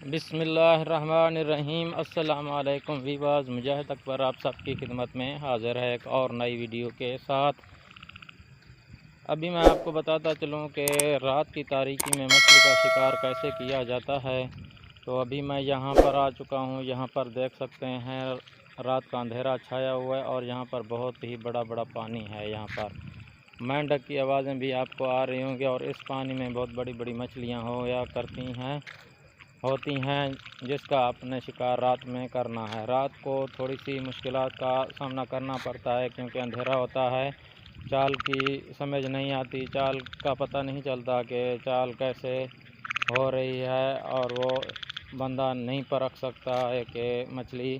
बिस्मिल्लाहिर्रहमानिर्रहीम। अस्सलाम वालेकुम वीवर्स, मुजाहिद अकबर आप सबकी खिदमत में हाज़िर है एक और नई वीडियो के साथ। अभी मैं आपको बताता चलूँ कि रात की तारीकी में मछली का शिकार कैसे किया जाता है। तो अभी मैं यहाँ पर आ चुका हूँ। यहाँ पर देख सकते हैं रात का अंधेरा छाया हुआ है और यहाँ पर बहुत ही बड़ा बड़ा पानी है। यहाँ पर मेंढक की आवाज़ें भी आपको आ रही होंगी और इस पानी में बहुत बड़ी बड़ी मछलियाँ होती हैं जिसका आपने शिकार रात में करना है। रात को थोड़ी सी मुश्किलात का सामना करना पड़ता है क्योंकि अंधेरा होता है, चाल की समझ नहीं आती, चाल का पता नहीं चलता कि चाल कैसे हो रही है और वो बंदा नहीं परख सकता है कि मछली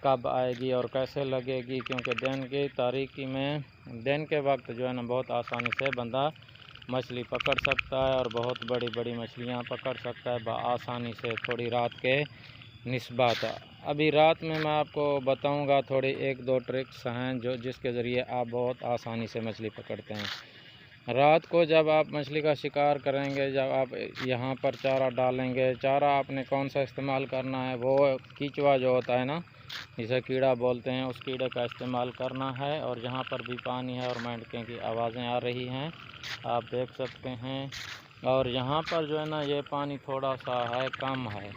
कब आएगी और कैसे लगेगी, क्योंकि दिन की तारीकी में दिन के वक्त जो है ना बहुत आसानी से बंदा मछली पकड़ सकता है और बहुत बड़ी बड़ी मछलियां पकड़ सकता है आसानी से थोड़ी रात के निस्बत। अभी रात में मैं आपको बताऊंगा थोड़ी एक दो ट्रिक्स हैं जिसके ज़रिए आप बहुत आसानी से मछली पकड़ते हैं। रात को जब आप मछली का शिकार करेंगे, जब आप यहाँ पर चारा डालेंगे, चारा आपने कौन सा इस्तेमाल करना है, वो कीचुआ जो होता है ना, जिसे कीड़ा बोलते हैं, उस कीड़े का इस्तेमाल करना है। और यहाँ पर भी पानी है और मेंढकों की आवाज़ें आ रही हैं, आप देख सकते हैं। और यहाँ पर जो है ना ये पानी थोड़ा सा है, कम है,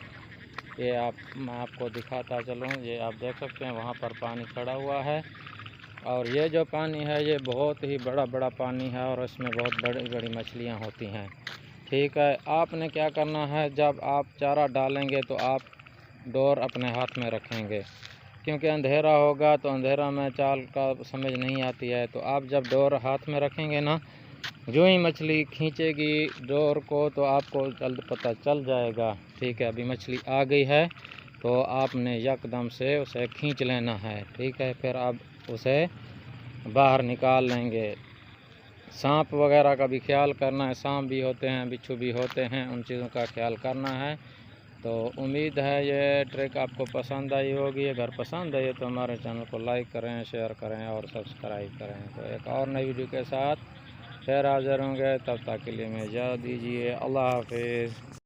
ये मैं आपको दिखाता चलूँ। ये आप देख सकते हैं वहाँ पर पानी खड़ा हुआ है और ये जो पानी है ये बहुत ही बड़ा बड़ा पानी है और इसमें बहुत बड़ी बड़ी मछलियाँ होती हैं। ठीक है, आपने क्या करना है, जब आप चारा डालेंगे तो आप डोर अपने हाथ में रखेंगे, क्योंकि अंधेरा होगा तो अंधेरा में चाल का समझ नहीं आती है। तो आप जब डोर हाथ में रखेंगे ना, जो ही मछली खींचेगी डोर को तो आपको जल्द पता चल जाएगा। ठीक है, अभी मछली आ गई है तो आपने यकदम से उसे खींच लेना है। ठीक है, फिर आप उसे बाहर निकाल लेंगे। सांप वगैरह का भी ख्याल करना है, सांप भी होते हैं, बिच्छू भी होते हैं, उन चीज़ों का ख्याल करना है। तो उम्मीद है ये ट्रिक आपको पसंद आई होगी। अगर पसंद आई तो हमारे चैनल को लाइक करें, शेयर करें और सब्सक्राइब करें। तो एक और नई वीडियो के साथ फिर हाज़िर होंगे, तब तक के लिए मैं इजाज़त दीजिए। अल्लाह हाफिज़।